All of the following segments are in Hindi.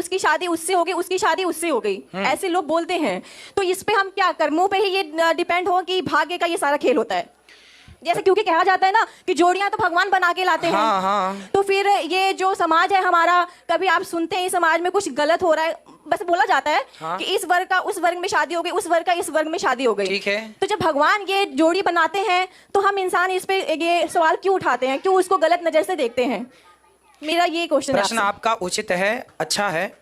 उसकी शादी उससे हो गई, उसकी शादी उससे हो गई, ऐसे लोग बोलते हैं। तो इस पे हम क्या, कर्मों पे ही ये डिपेंड हो कि भाग्य का ये सारा खेल होता है? जैसे क्योंकि कहा जाता है ना कि जोड़ियां तो भगवान बना के लाते हैं। हाँ हाँ। तो फिर ये जो समाज है हमारा, कभी आप सुनते हैं इस समाज में कुछ गलत हो रहा है, बस बोला जाता है हाँ। कि इस वर्ग का उस वर्ग में शादी हो गई, उस वर्ग का इस वर्ग में शादी हो गई। ठीक है। तो जब भगवान ये जोड़ी बनाते हैं तो हम इंसान इस पे ये सवाल क्यों उठाते हैं, क्यों उसको गलत नजर से देखते हैं? मेरा ये क्वेश्चन है। प्रश्न आपका उचित है, अच्छा है।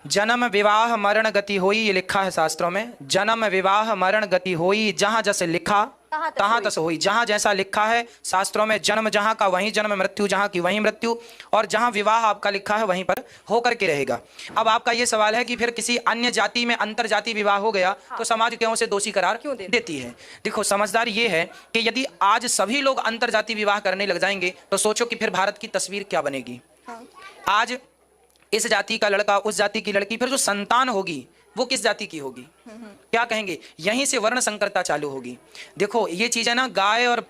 जन्म विवाह मरण गति होई, ये लिखा है शास्त्रों में। जन्म विवाह मरण गति होई, जहां जैसे लिखा तहां तस होई। जहां जैसा लिखा है शास्त्रों में, जन्म जहां का वहीं जन्म, मृत्यु जहां की वहीं मृत्यु, और जहां विवाह आपका लिखा है वहीं पर होकर के रहेगा। अब आपका ये सवाल है कि फिर किसी अन्य जाति में अंतर जाति विवाह हो गया तो समाज क्यों से दोषी करार देती है? देखो, समझदार ये है कि यदि आज सभी लोग अंतर जाति विवाह करने लग जाएंगे तो सोचो कि फिर भारत की तस्वीर क्या बनेगी। आज इस जाति का लड़का, उस जाति की लड़की, फिर जो संतान होगी वो किस जाति की होगी? क्या कहेंगे? यहीं से वर्ण संकरता चालू होगी। देखो, ये चीज है ना, गाय और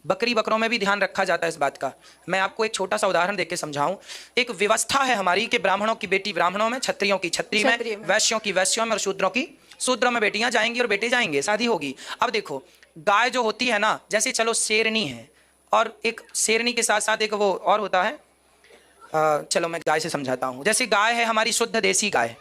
बकरी बकरों में भी ध्यान रखा जाता है इस बात का। मैं आपको एक छोटा सा उदाहरण देके समझाऊं। एक व्यवस्था है हमारी कि ब्राह्मणों की बेटी ब्राह्मणों में, क्षत्रियों की क्षत्रिय में, वैश्यों की वैश्यों में, और शूद्रों की शूद्रों में बेटियां जाएंगी और बेटे जाएंगे, शादी होगी। अब देखो, गाय जो होती है ना, जैसे चलो शेरनी है, और एक शेरनी के साथ साथ एक वो और होता है, चलो मैं गाय से समझाता हूं। जैसे गाय है हमारी शुद्ध देसी गाय,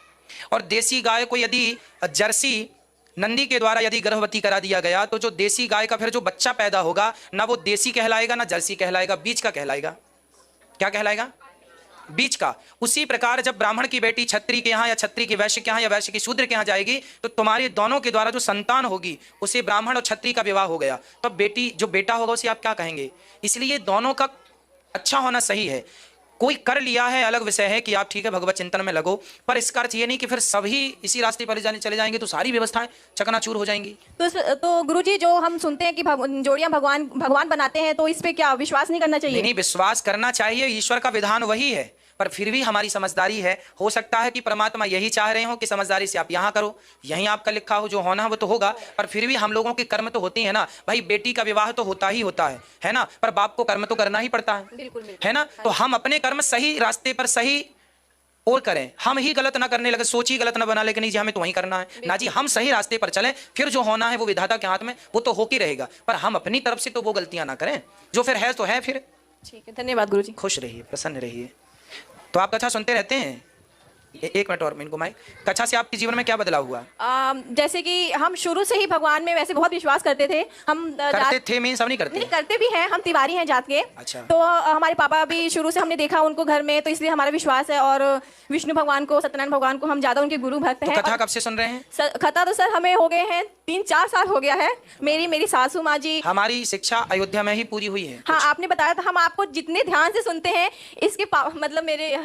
और देसी गाय को यदि जर्सी नंदी के द्वारा यदि गर्भवती करा दिया गया तो जो देसी गाय का फिर जो बच्चा पैदा होगा, ना वो देसी कहलाएगा ना जर्सी कहलाएगा, बीच का कहलाएगा। क्या कहलाएगा? बीच का। उसी प्रकार जब ब्राह्मण की बेटी क्षत्रिय के यहाँ या क्षत्रिय की वैश्य के यहाँ या वैश्य की शूद्र के यहाँ जाएगी तो तुम्हारे दोनों के द्वारा जो संतान होगी उसे ब्राह्मण और क्षत्रिय का विवाह हो गया, तो बेटी जो बेटा होगा उसे आप क्या कहेंगे? इसलिए दोनों का अच्छा होना सही है। कोई कर लिया है अलग विषय है कि आप ठीक है भगवत चिंतन में लगो, पर इसका अर्थ ये नहीं कि फिर सभी इसी रास्ते पर चले जाएंगे तो सारी व्यवस्थाएं चकनाचूर हो जाएंगी। तो गुरुजी, जो हम सुनते हैं कि जोड़ियां भगवान बनाते हैं, तो इस पे क्या विश्वास नहीं करना चाहिए? नहीं, विश्वास करना चाहिए। ईश्वर का विधान वही है, पर फिर भी हमारी समझदारी है। हो सकता है कि परमात्मा यही चाह रहे हो कि समझदारी से आप यहाँ करो, यहीं आपका लिखा हो, जो होना है वो तो होगा, पर फिर भी हम लोगों के कर्म तो होते हैं ना भाई। बेटी का विवाह तो होता ही होता है ना, पर बाप को कर्म तो करना ही पड़ता है। बिल्कुल। है ना? तो हम अपने कर्म सही रास्ते पर सही और करें, हम ही गलत ना करने लगे, सोच ही गलत ना बना ले कि नहीं जी हमें तो वही करना है ना जी। हम सही रास्ते पर चलें, फिर जो होना है वो विधाता के हाथ में, वो तो होके रहेगा, पर हम अपनी तरफ से तो वो गलतियां ना करें, जो फिर है तो है। फिर ठीक है, धन्यवाद गुरुजी। खुश रहिए, प्रसन्न रहिए। तो आप कथा सुनते रहते हैं? एक मिनट और इनको माइक। कथा से आपके जीवन में क्या बदलाव हुआ? जैसे कि हम शुरू से ही भगवान में वैसे बहुत विश्वास करते थे। हम करते थे मीन सब नहीं करते? नहीं, करते भी हैं, हम तिवारी हैं जात के। अच्छा। तो हमारे पापा भी शुरू से हमने देखा उनको घर में, तो इसलिए हमारा विश्वास है। और विष्णु भगवान को, सत्यनारायण भगवान को हम ज्यादा उनके गुरु भक्त हैं। कथा कब से सुन रहे हैं? कथा तो सर हमें हो गए हैं 3-4 साल हो गया है। मेरी सासू माँ जी। हमारी शिक्षा अयोध्या में ही पूरी हुई है। हाँ, आपने बताया था। हम आपको जितने ध्यान से सुनते हैं, इसके मतलब मेरे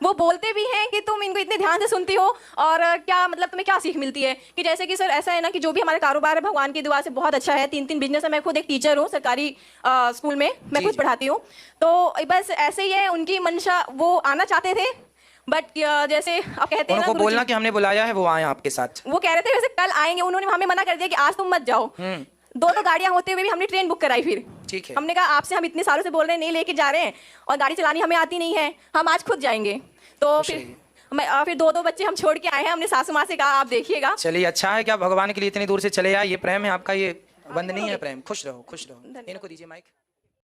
वो बोलते भी हैं कि तुम इनको इतने ध्यान से सुनती हो, और क्या मतलब तुम्हें क्या सीख मिलती है? कि जैसे कि सर ऐसा है ना कि जो भी हमारा कारोबार है भगवान की दुआ से बहुत अच्छा है। 3 बिजनेस है। मैं खुद एक टीचर हूँ सरकारी स्कूल में, मैं खुद पढ़ाती हूँ। तो बस ऐसे ही है, उनकी मंशा, वो आना चाहते थे, बट जैसे आप कहते हैं ना, उनको बोलना कि हमने बुलाया है, वो आए आपके साथ। वो कह रहे थे वैसे कल आएंगे, उन्होंने हमें मना कर दिया कि आज तुम मत जाओ। 2 गाड़ियां होते हुए भी हमने ट्रेन बुक कराई। फिर ठीक है, हमने कहा आपसे हम इतने सालों से बोल रहे हैं, नहीं लेके जा रहे हैं, और गाड़ी चलानी हमें आती नहीं है, हम आज खुद जाएंगे। तो फिर 2 बच्चे हम छोड़ के आए हैं। हमने सासू माँ से कहा आप देखिएगा। चलिए, अच्छा है कि आप भगवान के लिए इतनी दूर से चले आए। ये प्रेम है आपका, ये बंद नहीं है प्रेम। खुश रहो, खुश रहो। इनको दीजिए माइक।